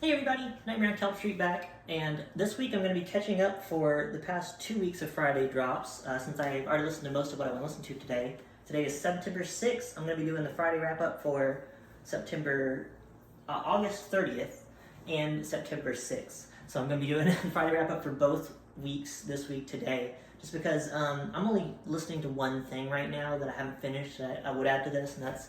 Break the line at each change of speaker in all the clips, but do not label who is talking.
Hey everybody, Nightmare on Kelp Street back, and this week I'm going to be catching up for the past 2 weeks of Friday drops, since I've already listened to most of what I want to listen to today. Today is September 6th. I'm going to be doing the Friday wrap-up for August 30th and September 6th. So I'm going to be doing a Friday wrap-up for both weeks this week today, just because I'm only listening to one thing right now that I haven't finished that I would add to this, and that's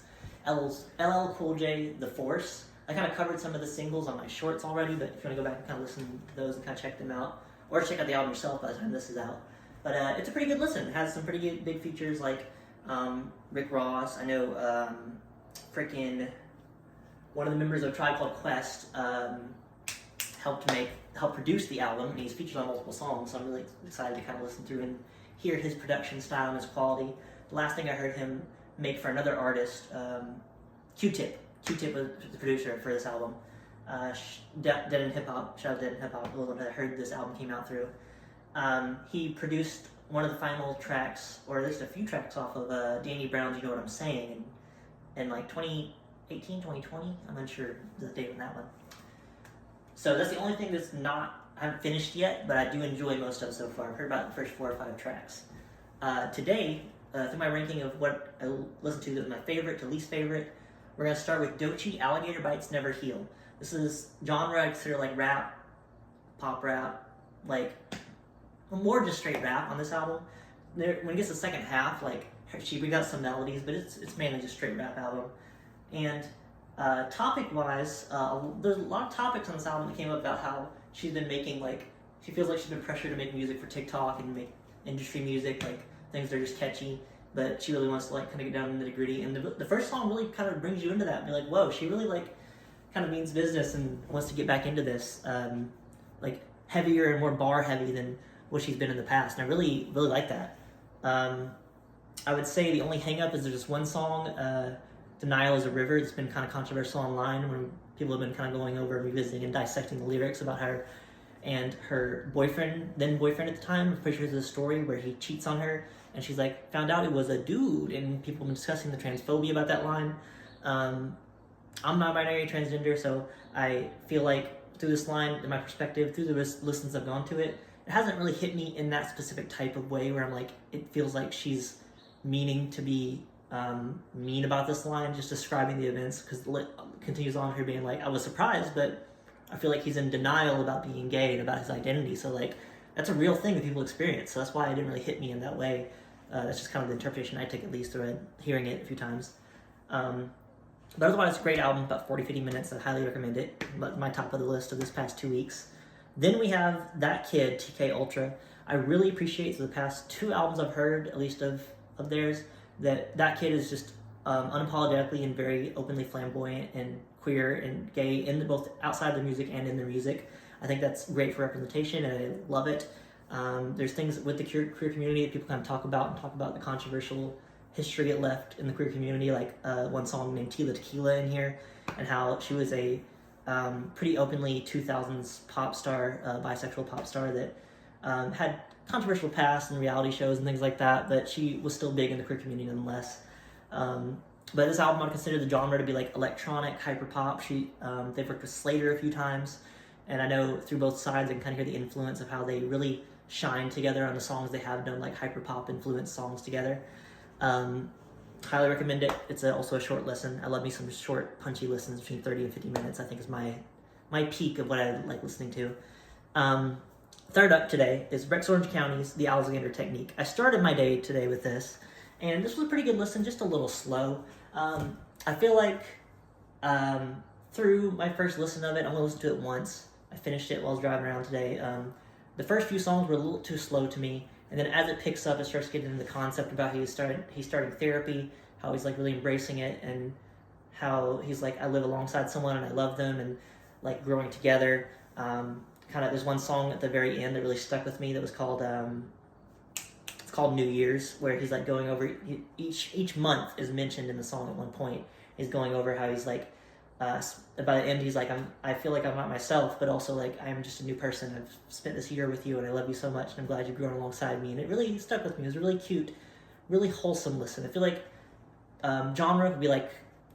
LL Cool J, The Force. I kind of covered some of the singles on my shorts already, but if you want to go back and kind of listen to those and kind of check them out, or check out the album yourself by the time this is out. But it's a pretty good listen. It has some pretty good big features like Rick Ross. I know freaking one of the members of Tribe Called Quest helped produce the album, and he's featured on multiple songs, so I'm really excited to kind of listen through and hear his production style and his quality. The last thing I heard him make for another artist, Q-Tip. Q-Tip was the producer for this album. Dead in Hip Hop, shout out Dead in Hip Hop, a little bit I heard this album came out through. He produced one of the final tracks, or at least a few tracks off of Danny Brown's You Know What I'm Saying, in like 2018, 2020, I'm unsure the date on that one. So that's the only thing that's I haven't finished yet, but I do enjoy most of it so far. I've heard about the first 4 or 5 tracks. Today, through my ranking of what I listened to that was my favorite to least favorite, we're going to start with Doechii, Alligator Bites Never Heal. This is genre I consider like rap, pop rap, like more just straight rap on this album. When it gets to the second half, like she brings out some melodies, but it's mainly just straight rap album. And topic-wise, there's a lot of topics on this album that came up about how she's been making she feels like she's been pressured to make music for TikTok and make industry music, like things that are just catchy. But she really wants to kind of get down into the gritty, and the first song really kind of brings you into that, and you're like, whoa, she really kind of means business and wants to get back into this, heavier and more bar heavy than what she's been in the past, and I really like that. I would say the only hang up is there's just one song, Denial is a River, that's been kind of controversial online when people have been kind of going over and revisiting and dissecting the lyrics about her and her then boyfriend at the time. I'm pretty sure there's a story where he cheats on her, and she's found out it was a dude, and people have been discussing the transphobia about that line. I'm not binary, transgender, so I feel like through this line, in my perspective, through the listens I've gone to it, it hasn't really hit me in that specific type of way where I'm it feels like she's meaning to be mean about this line, just describing the events, because it continues on her being I was surprised, but I feel like he's in denial about being gay and about his identity, so that's a real thing that people experience, so that's why it didn't really hit me in that way. That's just kind of the interpretation I took, at least through hearing it a few times. But otherwise, it's a great album, about 40-50 minutes. I highly recommend it. But my top of the list of this past 2 weeks. Then we have That Kid, TK Ultra. I really appreciate the past 2 albums I've heard, at least of theirs, that Kid is just unapologetically and very openly flamboyant and queer and gay, both outside the music and in the music. I think that's great for representation, and I love it. There's things with the queer community that people kind of talk about the controversial history it left in the queer community, one song named Tila Tequila in here, and how she was a pretty openly 2000s pop star, bisexual pop star that had controversial past and reality shows and things like that, but she was still big in the queer community nonetheless. But this album, I'd consider the genre to be electronic, hyperpop. They've worked with Slater a few times, and I know through both sides I can kind of hear the influence of how they really shine together on the songs they have done, hyperpop influenced songs together. Highly recommend it. It's also a short listen. I love me some short, punchy listens between 30 and 50 minutes. I think is my peak of what I like listening to. Third up today is Rex Orange County's The Alligator Technique. I started my day today with this, and this was a pretty good listen, just a little slow. I feel through my first listen of it, I'm going to listen to it once. I finished it while I was driving around today. The first few songs were a little too slow to me, and then as it picks up, it starts getting into the concept about how he's starting therapy, how he's really embracing it, and how he's I live alongside someone and I love them, and growing together. There's one song at the very end that really stuck with me that was called it's called New Year's, where he's going over each month is mentioned in the song at one point. He's going over how he's by the end he's I feel like I'm not myself, but also I'm just a new person. I've spent this year with you and I love you so much, and I'm glad you've grown alongside me. And it really stuck with me. It was a really cute, really wholesome listen. I feel genre would be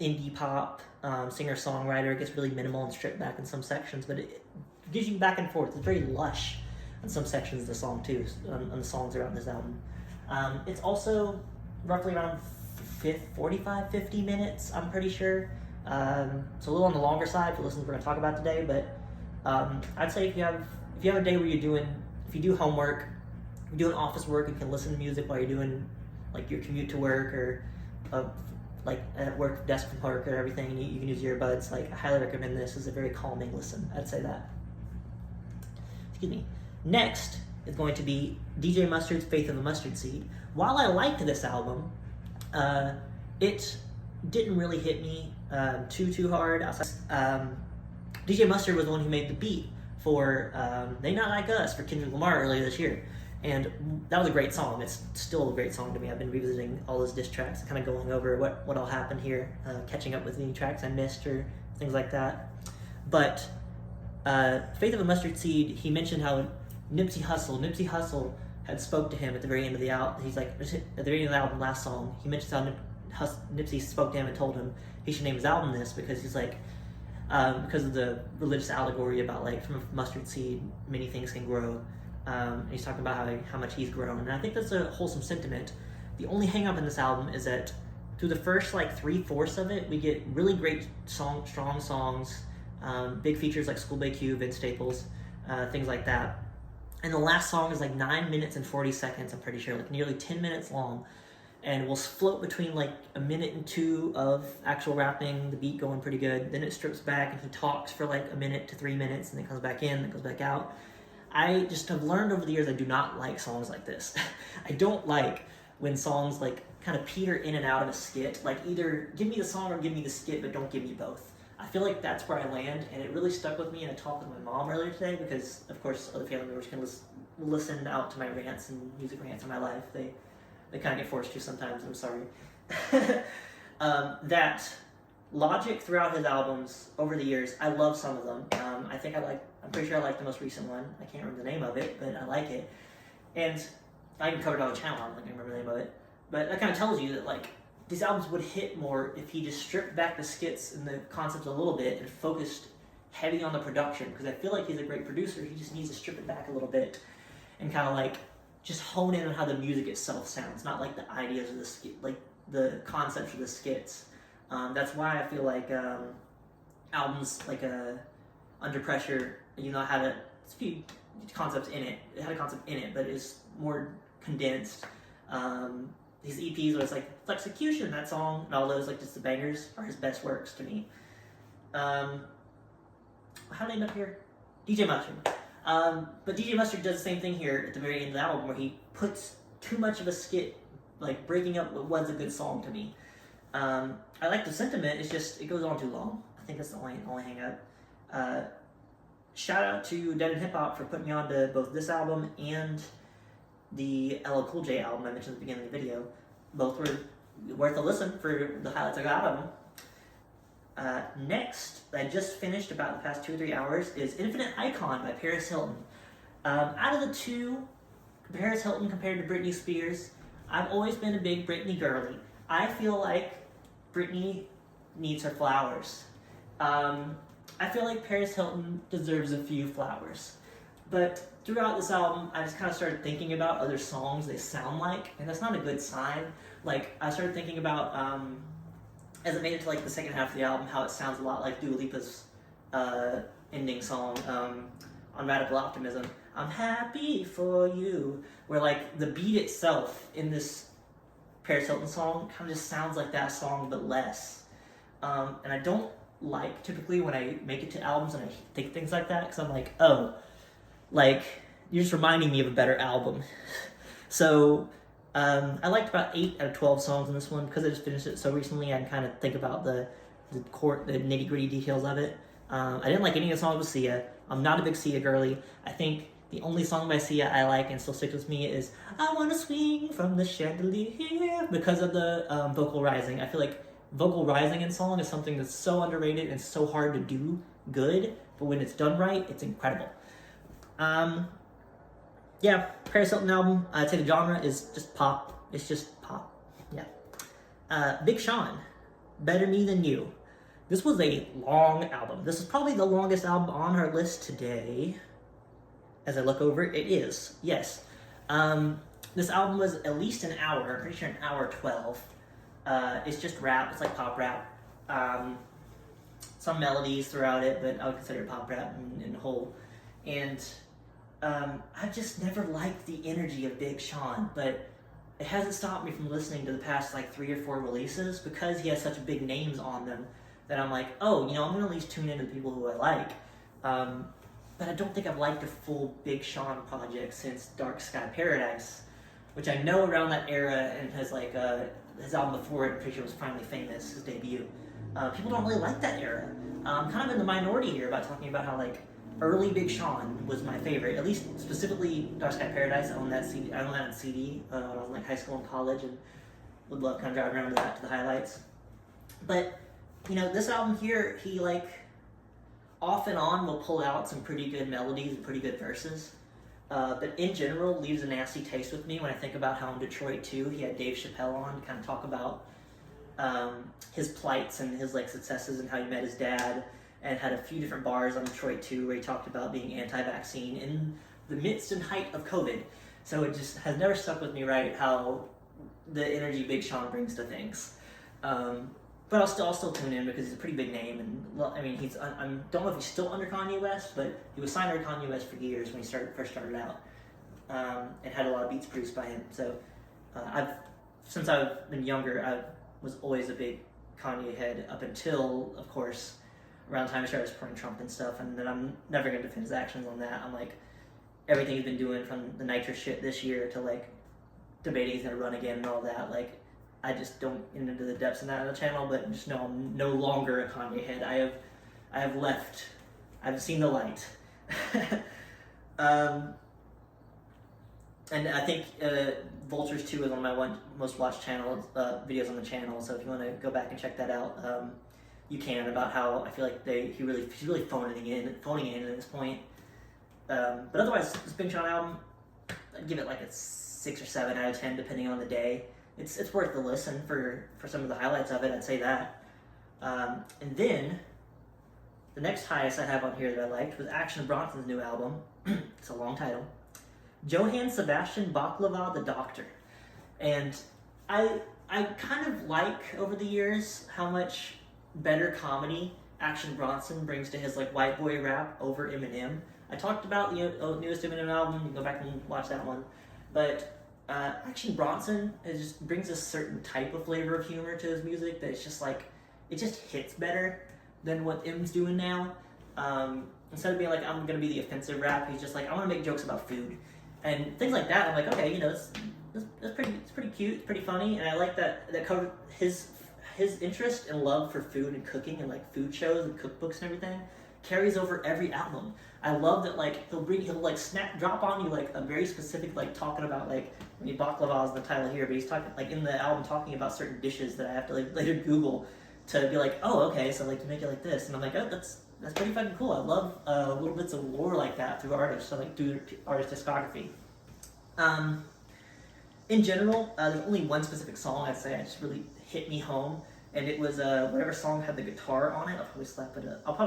indie pop singer-songwriter. It gets really minimal and stripped back in some sections, but it gives you back and forth. It's very lush in some sections of the song too, on the songs around this album. It's also roughly around 45-50 minutes, I'm pretty sure. It's a little on the longer side for listeners we're going to talk about today, but I'd say if you have a day where if you do homework, you're doing office work, you can listen to music while you're doing like your commute to work or like at work, desk from work or everything, and you can use earbuds. Like, I highly recommend this. It's a very calming listen. I'd say that. Excuse me. Next is going to be DJ Mustard's Faith of a Mustard Seed. While I liked this album, it didn't really hit me too hard. DJ Mustard was the one who made the beat for They Not Like Us for Kendrick Lamar earlier this year. And that was a great song. It's still a great song to me. I've been revisiting all those diss tracks, kind of going over what all happened here, catching up with any tracks I missed or things like that. But Faith of a Mustard Seed, he mentioned how Nipsey Hussle had spoke to him at the very end of the album. He's like, at the very end of the album, last song, he mentions how Nipsey spoke to him and told him he should name his album this, because he's like, because of the religious allegory about like from a mustard seed, many things can grow. And he's talking about how much he's grown, and I think that's a wholesome sentiment. The only hang-up in this album is that through the first like 3/4 of it, we get really great strong songs, big features like Schoolboy Q, Vince Staples, things like that. And the last song is like 9 minutes and 40 seconds, I'm pretty sure, like nearly 10 minutes long, and will float between like a minute and 2 of actual rapping, the beat going pretty good. Then it strips back and he talks for like a minute to 3 minutes, and then comes back in, then goes back out. I just have learned over the years I do not like songs like this. I don't like when songs like kind of peter in and out of a skit. Like, either give me the song or give me the skit, but don't give me both. I feel like that's where I land, and it really stuck with me. And I talked with my mom earlier today because, of course, other family members can listen out to my rants and music rants in my life. They kind of get forced to sometimes. I'm sorry. That logic throughout his albums over the years, I love some of them. I'm pretty sure I like the most recent one. I can't remember the name of it, but I like it. And I even covered it on the channel. I don't think I remember the name of it. But that kind of tells you that like these albums would hit more if he just stripped back the skits and the concepts a little bit and focused heavy on the production. Because I feel like he's a great producer. He just needs to strip it back a little bit and kind of like just hone in on how the music itself sounds, not like the ideas of the skit, like the concepts of the skits. That's why I feel like albums like Under Pressure, had a few concepts in it. It had a concept in it, but it's more condensed. His EPs where it's like Flexecution, that song, and all those like just the bangers are his best works to me. How did I end up here? DJ Mustard. But DJ Mustard does the same thing here at the very end of the album, where he puts too much of a skit, like breaking up what was a good song to me. I like the sentiment, it's just, it goes on too long. I think that's the only hang up. Shout out to Dead and Hip Hop for putting me on to both this album and the LL Cool J album I mentioned at the beginning of the video. Both were worth a listen for the highlights I got out of them. Next, I just finished about the past 2 or 3 hours, is Infinite Icon by Paris Hilton. Out of the two, Paris Hilton compared to Britney Spears, I've always been a big Britney girly. I feel like Britney needs her flowers. I feel like Paris Hilton deserves a few flowers. But throughout this album, I just kind of started thinking about other songs they sound like, and that's not a good sign. Like, I started thinking about, as it made it to like the second half of the album, how it sounds a lot like Dua Lipa's ending song on Radical Optimism. I'm happy for you. Where like the beat itself in this Paris Hilton song kind of just sounds like that song, but less. And I don't like typically when I make it to albums and I think things like that, because I'm like, oh, like you're just reminding me of a better album. So I liked about 8 out of 12 songs in this one because I just finished it so recently. I can kind of think about the nitty gritty details of it. I didn't like any of the songs with Sia. I'm not a big Sia girly. I think the only song by Sia I like and still sticks with me is I Wanna Swing from the Chandelier, because of the vocal rising. I feel like vocal rising in song is something that's so underrated and so hard to do good, but when it's done right, it's incredible. Yeah, Paris Hilton album, I'd say the genre is just pop. It's just pop, yeah. Big Sean Better Me Than You. This was a long album. This is probably the longest album on our list today. As I look over, it is. Yes. This album was at least an hour. I'm pretty sure an hour 12. It's just rap. It's like pop rap. Some melodies throughout it, but I would consider it pop rap in whole. And I've just never liked the energy of Big Sean, but it hasn't stopped me from listening to the past like 3 or 4 releases because he has such big names on them that I'm like, oh, you know, I'm gonna at least tune into the people who I like. But I don't think I've liked a full Big Sean project since Dark Sky Paradise, which I know around that era and has like his album before it, I'm pretty sure was Finally Famous, his debut. People don't really like that era. I'm kind of in the minority here about talking about how like early Big Sean was my favorite, at least specifically Dark Sky Paradise. I own that CD. I own that on CD when I was in like high school and college, and would love kind of driving around to that to the highlights. But you know, this album here, he like off and on will pull out some pretty good melodies and pretty good verses. But in general, leaves a nasty taste with me when I think about how in Detroit too, he had Dave Chappelle on to kind of talk about his plights and his like successes and how he met his dad, and had a few different bars on Detroit too where he talked about being anti-vaccine in the midst and height of COVID. So it just has never stuck with me right how the energy Big Sean brings to things. But I'll still tune in because he's a pretty big name, and well, I mean, I don't know if he's still under Kanye West, but he was signed under Kanye West for years when he first started out, and had a lot of beats produced by him. So since I've been younger, I was always a big Kanye head up until, of course, around the time he started supporting Trump and stuff, and then I'm never going to defend his actions on that. I'm like, everything he's been doing from the nitrous shit this year to like debating he's going to run again and all that, like, I just don't get into the depths of that on the channel, but just know I'm no longer a Kanye head. I have left. I've seen the light. And I think Vultures 2 is one of my most watched videos on the channel, so if you want to go back and check that out, you can, about how I feel like he's really phoning in at this point. But otherwise, this Big Sean album, I'd give it like a 6 or 7 out of 10 depending on the day. It's worth the listen for some of the highlights of it, I'd say that. And then, the next highest I have on here that I liked was Action Bronson's new album. It's a long title. Johann, Sebastion, Bachoava, the Doctor. And I kind of like, over the years, how much better comedy Action Bronson brings to his like white boy rap over Eminem. I talked about the newest Eminem album, you can go back and watch that one. But Action Bronson just brings a certain type of flavor of humor to his music that it's just like, it just hits better than what M's doing now. Instead of being like, I'm gonna be the offensive rap, he's just like, I wanna make jokes about food. And things like that, I'm like, okay, you know, it's pretty cute, it's pretty funny, and I like that cover his interest and love for food and cooking and like food shows and cookbooks and everything carries over every album. I love that like he'll like drop on you like a very specific, like talking about like, I mean, baklava is the title here, but he's talking like in the album talking about certain dishes that I have to like later Google to be like, oh, okay, so like you make it like this, and I'm like, oh, that's pretty fucking cool. I love little bits of lore like that through artists, so like through artist discography. In general, there's only one specific song I'd say that just really hit me home, and it was whatever song had the guitar on it. I'll probably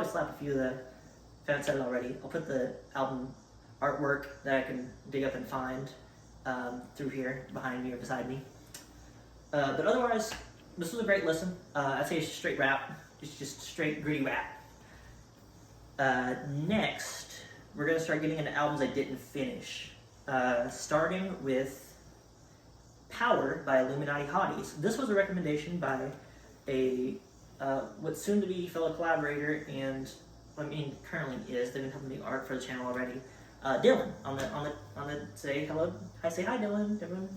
slap a few of the, if I haven't said it already, I'll put the album artwork that I can dig up and find through here, behind me or beside me. But otherwise, this was a great listen. I'd say it's straight rap. It's just straight gritty rap. Next, we're going to start getting into albums I didn't finish. Starting with Power by Illuminaughti Hotties. This was a recommendation by a what's soon to be fellow collaborator, and I mean currently is, they've been helping me art for the channel already. Dylan on the say hello. Say hi, Dylan. Everyone,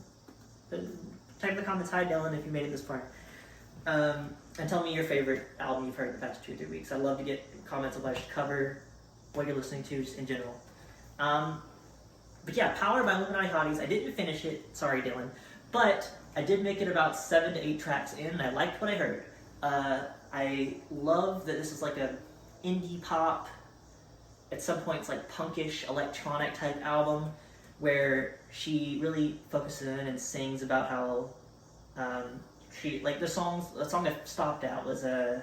type in the comments hi, Dylan, if you made it this far. And tell me your favorite album you've heard the past 2 or 3 weeks. I'd love to get comments of what I should cover, what you're listening to, just in general. But yeah, Power by Illuminaughti Hotties. I didn't finish it. Sorry, Dylan. But I did make it about 7 to 8 tracks in, and I liked what I heard. I love that this is like a indie pop, at some points like punkish, electronic type album, where she really focuses in and sings about how she like the song that stopped out was I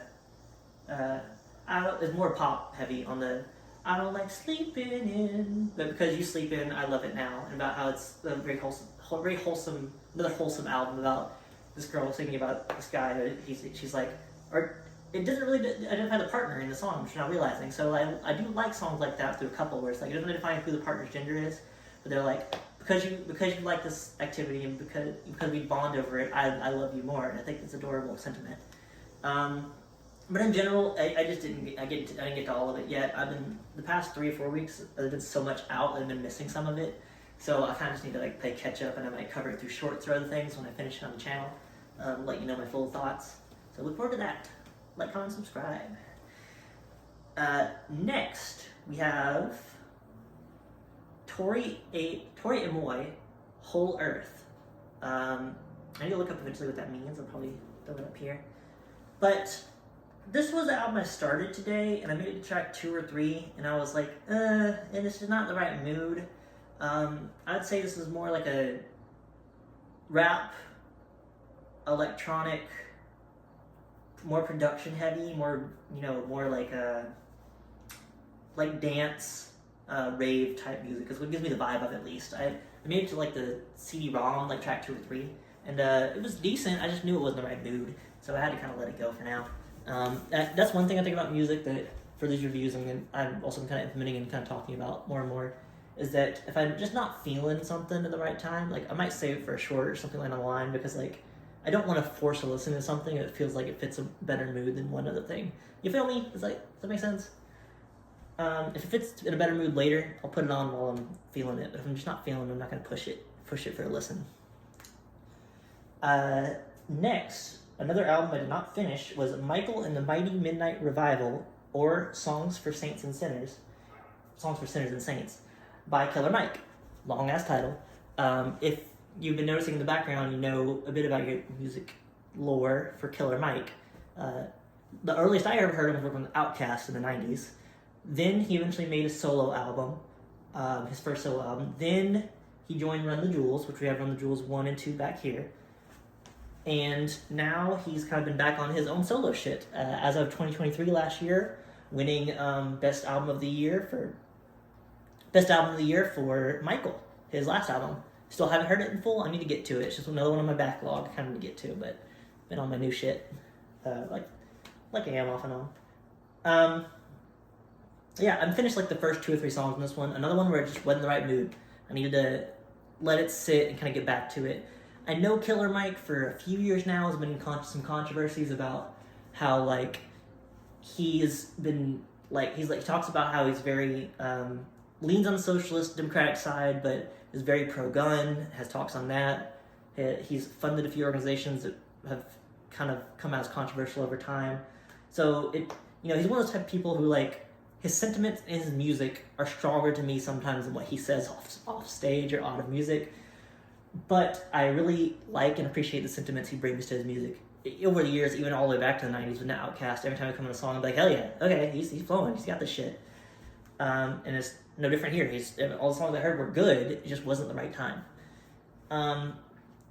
don't, it's more pop heavy on the I don't like sleeping in, but because you sleep in, I love it now, and about how it's a very wholesome, another wholesome album about this girl singing about this guy that she's like, or it doesn't really identify the partner in the song, which you're not realizing. So I do like songs like that through a couple where it's like it doesn't define who the partner's gender is, but they're like because you like this activity and because we bond over it, I love you more, and I think it's adorable sentiment. But in general, I didn't get to all of it yet. I've been the past 3 or 4 weeks. There's been so much out that I've been missing some of it. So I kind of just need to like play catch up, and I might cover it through shorts or other things when I finish it on the channel. Let you know my full thoughts. So look forward to that. Like, comment, subscribe. Next we have Tori Amoy, Whole Earth. I need to look up eventually what that means. I'll probably throw it up here. But this was the album I started today, and I made it to track 2 or 3, and I was like, and this is not the right mood. I'd say this is more like a rap, electronic, more production heavy, more more like dance, rave type music, is what gives me the vibe of it, at least. I made it to like the CD-ROM, like track 2 or 3, and it was decent. I just knew it wasn't the right mood, so I had to kind of let it go for now. That's one thing I think about music that for these reviews I'm also kind of implementing and kind of talking about more and more, is that if I'm just not feeling something at the right time, like I might save it for a short or something along the line, because like I don't want to force a listen to something that feels like it fits a better mood than one other thing. You feel me? It's like, does that make sense? If it fits in a better mood later, I'll put it on while I'm feeling it, but if I'm just not feeling it, I'm not going to push it for a listen. Next, another album I did not finish was Michael and the Mighty Midnight Revival, or Songs for Saints and Sinners and Saints, by Killer Mike. Long ass title. If you've been noticing in the background, you know a bit about your music lore for Killer Mike. The earliest I ever heard of him was working with Outkast in the 90s. Then he eventually made a solo album, his first solo album. Then he joined Run the Jewels, which we have Run the Jewels 1 and 2 back here. And now he's kind of been back on his own solo shit. As of 2023 last year, winning Best Album of the Year for Michael, his last album. Still haven't heard it in full. I need to get to it. It's just another one on my backlog, kind of to get to, but been on my new shit, like I am off and on. Yeah, I finished like the first 2 or 3 songs on this one. Another one where it just wasn't the right mood. I needed to let it sit and kind of get back to it. I know Killer Mike for a few years now has been in some controversies about how like he talks about how he's very leans on the socialist democratic side, but is very pro-gun, has talks on that. He's funded a few organizations that have kind of come out as controversial over time. So he's one of those type of people who like his sentiments in his music are stronger to me sometimes than what he says off stage or out of music. But I really like and appreciate the sentiments he brings to his music. Over the years, even all the way back to the 90s with Outkast, every time I come on a song, I'm like, hell yeah, okay, he's flowing, he's got this shit. And it's no different here. All the songs I heard were good, it just wasn't the right time. And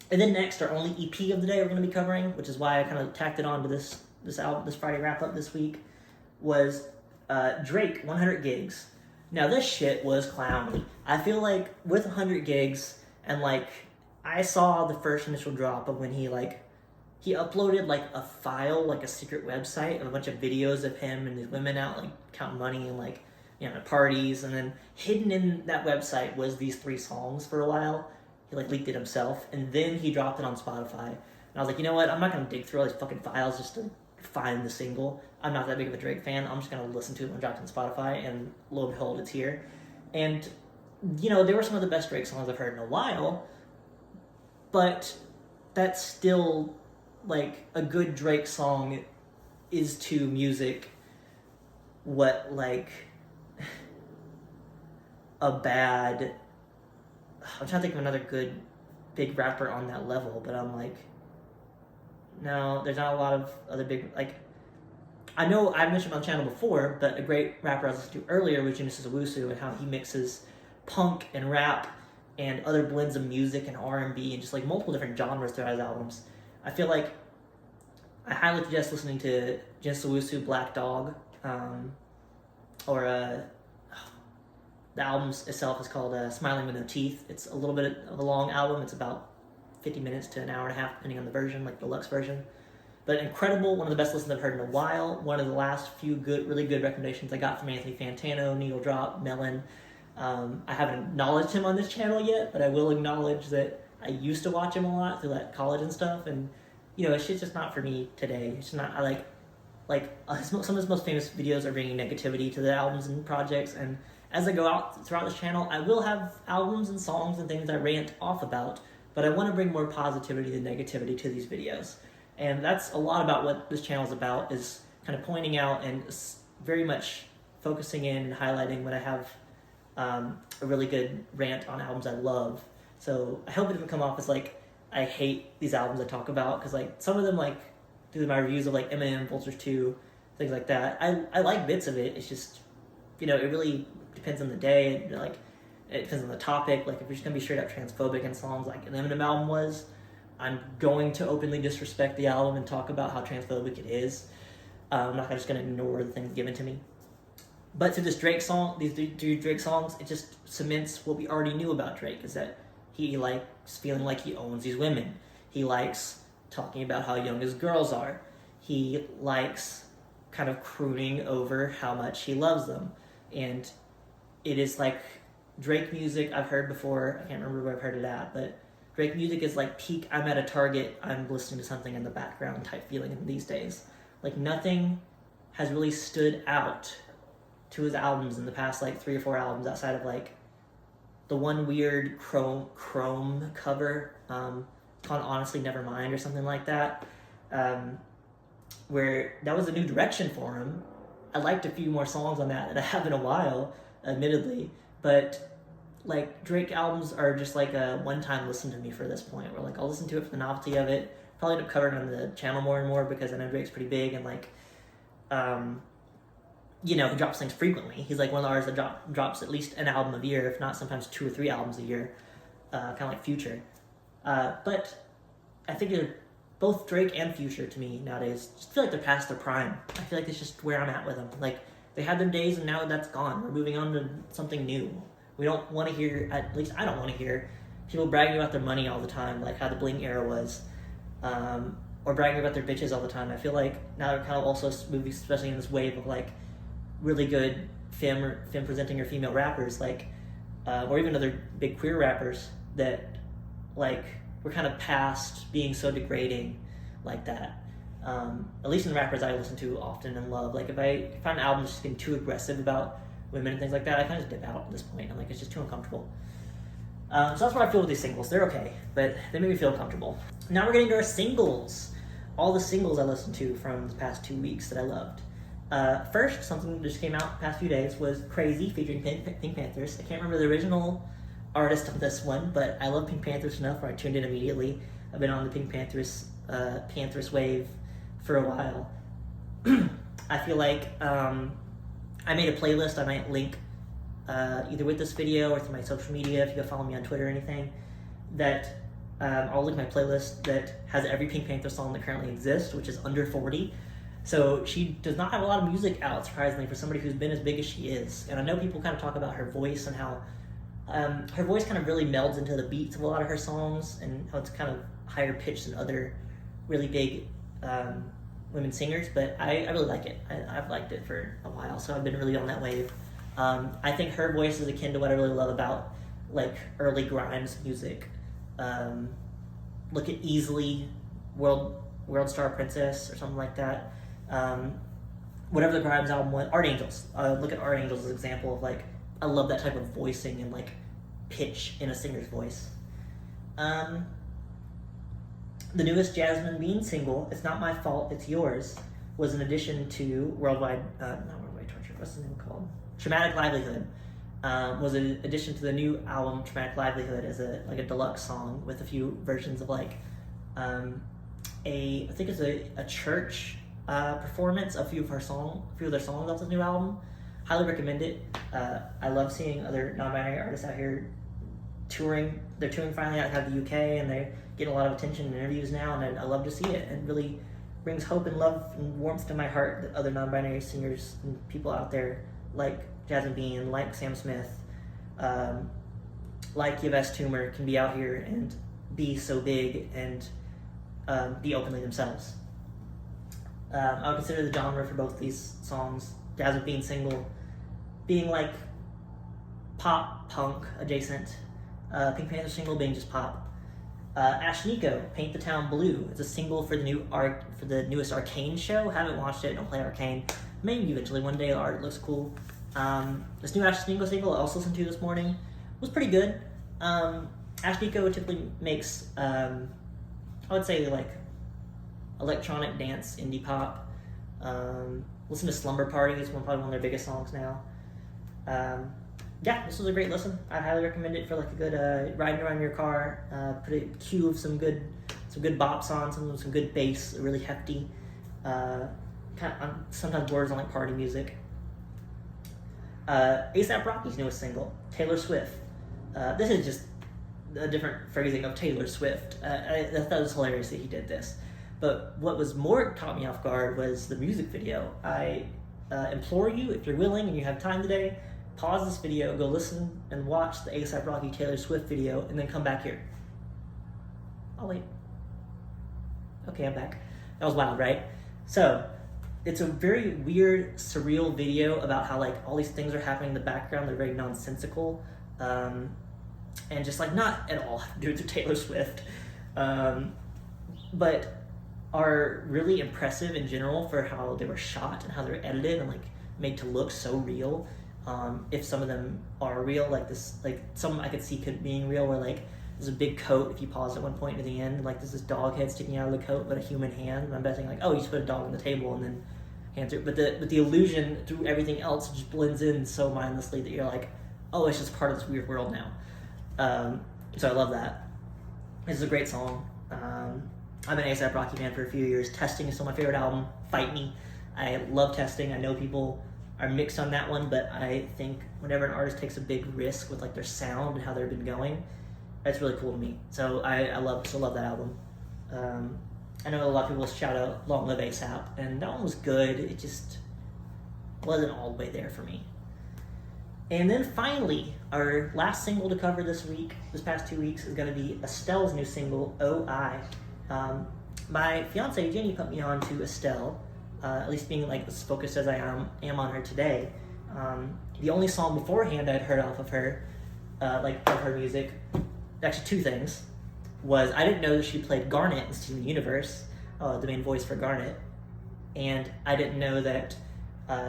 then next, our only EP of the day we're going to be covering, which is why I kind of tacked it on to this album, this Friday wrap-up this week, was Drake, 100 Gigs. Now, this shit was clowny. I feel like with 100 Gigs, and like, I saw the first initial drop of when he uploaded like a file, like a secret website of a bunch of videos of him and these women out like counting money and like, at parties, and then hidden in that website was these 3 songs for a while. He like leaked it himself, and then he dropped it on Spotify. And I was like, you know what? I'm not gonna dig through all these fucking files just to find the single. I'm not that big of a Drake fan. I'm just gonna listen to it when it dropped on Spotify, and lo and behold, it's here. And they were some of the best Drake songs I've heard in a while, but that's still like a good Drake song is to music what like I'm trying to think of another good big rapper on that level, but I'm like, no, there's not a lot of other big, like, I know I've mentioned on the channel before, but a great rapper I was listening to earlier was Genesis Owusu, and how he mixes punk and rap and other blends of music and R&B and just like multiple different genres throughout his albums. I feel like I highly suggest listening to Jinsawusu Black Dog, or the album itself is called Smiling with No Teeth. It's a little bit of a long album. It's about 50 minutes to an hour and a half, depending on the version, like the deluxe version. But incredible, one of the best listens I've heard in a while. One of the last few really good recommendations I got from Anthony Fantano, Needle Drop, Melon. I haven't acknowledged him on this channel yet, but I will acknowledge that I used to watch him a lot through like college and stuff, and it's just not for me today. It's not. I like some of his most famous videos are bringing negativity to the albums and projects, and as I go out throughout this channel, I will have albums and songs and things I rant off about, but I want to bring more positivity than negativity to these videos. And that's a lot about what this channel is about, is kind of pointing out and very much focusing in and highlighting when I have a really good rant on albums I love. So I hope it doesn't come off as like I hate these albums I talk about, because like some of them, like through my reviews of like Eminem, Vultures 2, things like that, I like bits of it. It's just, it really depends on the day. Like it depends on the topic. Like if you're just gonna be straight up transphobic in songs like an Eminem album was, I'm going to openly disrespect the album and talk about how transphobic it is. I'm not just going to ignore the things given to me. But to this Drake song, these three Drake songs, it just cements what we already knew about Drake, is that he likes feeling like he owns these women. He likes talking about how young his girls are. He likes kind of crooning over how much he loves them. And it is like Drake music I've heard before. I can't remember where I've heard it at, but Drake music is like peak, I'm at a Target, I'm listening to something in the background type feeling these days. Like nothing has really stood out to his albums in the past like 3 or 4 albums, outside of like the one weird chrome cover called Honestly Nevermind or something like that, where that was a new direction for him. I liked a few more songs on that I have in a while, admittedly, but like Drake albums are just like a one-time listen to me for this point, where like I'll listen to it for the novelty of it. Probably end up covering on the channel more and more, because I know Drake's pretty big, and like he drops things frequently. He's like one of the artists that drops at least an album a year, if not sometimes 2 or 3 albums a year, kind of like Future. But I think both Drake and Future to me nowadays just feel like they're past their prime. I feel like it's just where I'm at with them. Like they had their days and now that's gone. We're moving on to something new. We don't want to hear, at least I don't want to hear, people bragging about their money all the time, like how the bling era was, or bragging about their bitches all the time. I feel like now they're kind of also moving, especially in this wave of like really good femme presenting or female rappers, like, or even other big queer rappers that like we're kind of past being so degrading like that. At least in the rappers I listen to often and love. Like if I find an album just getting too aggressive about women and things like that, I kind of just dip out at this point. I'm like, it's just too uncomfortable. So that's what I feel with these singles. They're okay, but they make me feel comfortable. Now we're getting to our singles. All the singles I listened to from the past 2 weeks that I loved. First, something that just came out the past few days was Crazy featuring Pinkpanthress. I can't remember the original artist of this one, but I love Pinkpanthress enough where I tuned in immediately. I've been on the Pinkpanthress wave for a while. I feel like I made a playlist I might link either with this video or through my social media, if you go follow me on Twitter or anything, that I'll link my playlist that has every Pinkpanthress song that currently exists, which is under 40. So she does not have a lot of music out, surprisingly, for somebody who's been as big as she is. And I know people kind of talk about her voice and how her voice kind of really melds into the beats of a lot of her songs, and how it's kind of higher pitched than other really big women singers, but I really like it. I've liked it for a while, so I've been really on that wave. I think her voice is akin to what I really love about like early Grimes music. Look at Easily, World Star Princess, or something like that. Whatever the Grimes album was, Art Angels. Look at Art Angels as an example of like, I love that type of voicing and like pitch in a singer's voice. The newest Jazmin Bean single, It's Not My Fault, It's Yours, was an addition to not Worldwide Torture, what's the name called? Traumatic Livelihood. Was an addition to the new album Traumatic Livelihood as a deluxe song with a few versions of like I think it's a church performance of a few of their songs off this new album. Highly recommend it. I love seeing other non-binary artists out here touring. They're touring finally out of the UK, and they're getting a lot of attention in interviews now, and I love to see it. And really, brings hope and love and warmth to my heart that other non-binary singers and people out there like Jazmin, like Sam Smith, like Yves Tumor can be out here and be so big and be openly themselves. I would consider the genre for both these songs, Jazmin being single, being like pop, punk adjacent, pinkpanthress single being just pop. Ashnikko, Paint the Town Blue. It's a single for the newest Arcane show. Haven't watched it, don't play Arcane. Maybe eventually one day. The art looks cool. This new Ashnikko single I also listened to this morning was pretty good. Ashnikko typically makes, I would say like electronic dance, indie pop. Listen to Slumber Party, it's probably one of their biggest songs now. Yeah, this was a great listen. I'd highly recommend it for like a good riding around your car. Put a cue of some good bops on, some good bass, really hefty. Sometimes borders on like party music. A$AP Rocky's newest single, Tailor Swif. This is just a different phrasing of Taylor Swift. I thought it was hilarious that he did this. But what was more caught me off guard was the music video. I implore you, if you're willing and you have time today, pause this video, go listen and watch the A$AP Rocky Taylor Swift video, and then come back here. Oh wait. Okay, I'm back. That was wild, right? So, it's a very weird, surreal video about how like all these things are happening in the background. They're very nonsensical, and just like not at all due to Taylor Swift, but are really impressive in general for how they were shot and how they're edited and like made to look so real. If some of them are real, like this, like some I could see being real, where like there's a big coat. If you pause at one point to the end, like there's this dog head sticking out of the coat, but a human hand. And I'm betting like, oh, you just put a dog on the table and then hands it. But the illusion through everything else just blends in so mindlessly that you're like, oh, it's just part of this weird world now. So I love that. This is a great song. I'm an A$AP Rocky fan for a few years. Testing is still my favorite album. Fight Me. I love Testing. I know people are mixed on that one, but I think whenever an artist takes a big risk with like their sound and how they've been going, that's really cool to me. So I still love that album. I know a lot of people shout out Long Live A$AP, and that one was good. It just wasn't all the way there for me. And then finally, our last single to cover this past 2 weeks, is going to be Estelle's new single, O.I. My fiance Jenny put me on to Estelle, at least being like as focused as I am on her today. The only song beforehand I'd heard off of her, like of her music, actually two things, was I didn't know that she played Garnet in Steven Universe, the main voice for Garnet, and I didn't know that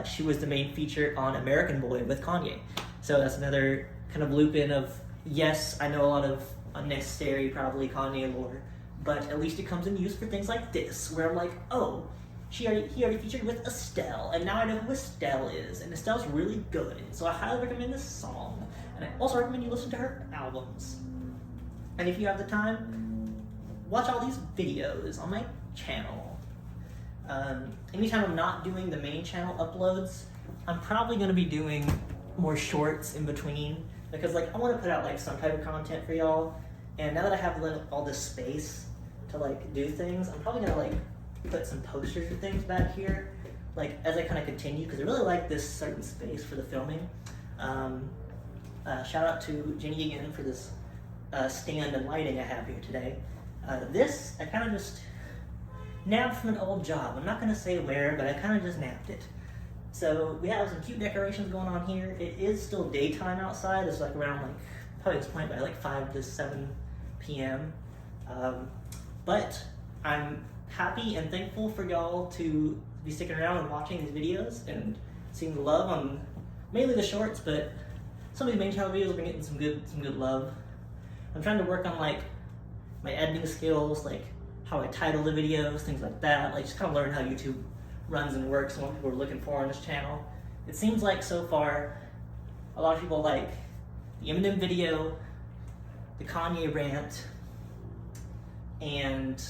she was the main feature on American Boy with Kanye. So that's another kind of loop in of, yes, I know a lot of unnecessary, probably Kanye lore, but at least it comes in use for things like this, where I'm like, oh, he already featured with Estelle, and now I know who Estelle is, and Estelle's really good, so I highly recommend this song, and I also recommend you listen to her albums. And if you have the time, watch all these videos on my channel. Anytime I'm not doing the main channel uploads, I'm probably going to be doing more shorts in between, because like I want to put out like some type of content for y'all, and now that I have all this space to like do things, I'm probably gonna like put some posters or things back here, like as I kind of continue, because I really like this certain space for the filming. Shout out to Jenny again for this stand and lighting I have here today. This I kind of just nabbed from an old job. I'm not gonna say where, but I kind of just nabbed it. So we have some cute decorations going on here. It is still daytime outside. It's like around like probably this point by like 5 to 7 p.m. But I'm happy and thankful for y'all to be sticking around and watching these videos and seeing the love on mainly the shorts, but some of these main channel videos have been getting some good love. I'm trying to work on like my editing skills, like how I title the videos, things like that, like just kind of learn how YouTube runs and works and what people are looking for on this channel. It seems like so far a lot of people like the Eminem video, the Kanye rant, and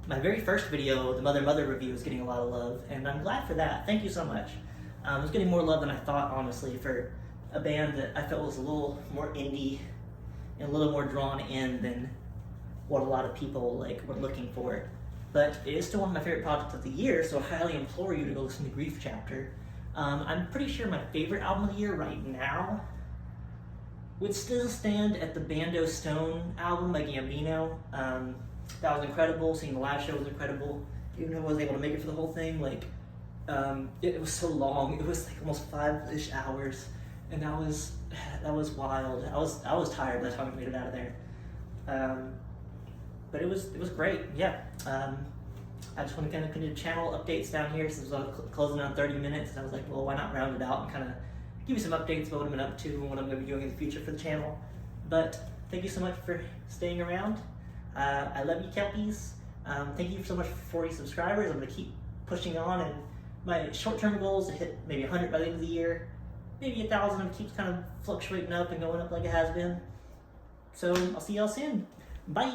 my very first video, the Mother review, is getting a lot of love, and I'm glad for that. Thank you so much. It was getting more love than I thought, honestly, for a band that I felt was a little more indie and a little more drawn in than what a lot of people like were looking for. but it is still one of my favorite projects of the year, so I highly implore you to go listen to Grief Chapter. I'm pretty sure my favorite album of the year right now would still stand at the Bando Stone album by Gambino. That was incredible. Seeing the live show was incredible. Even though I wasn't able to make it for the whole thing, like, it was so long. It was like almost 5-ish hours, and that was wild. I was tired by the time we made it out of there. But it was great. Yeah. I just want to kind of continue channel updates down here since I was closing on 30 minutes, and I was like, well, why not round it out and kind of give you some updates about what I've been up to and what I'm going to be doing in the future for the channel. But thank you so much for staying around. I love you, kelpies. Thank you so much for 40 subscribers. I'm going to keep pushing on, and my short-term goal is to hit maybe 100 by the end of the year, maybe 1,000. It keeps kind of fluctuating up and going up like it has been. So I'll see y'all soon. Bye.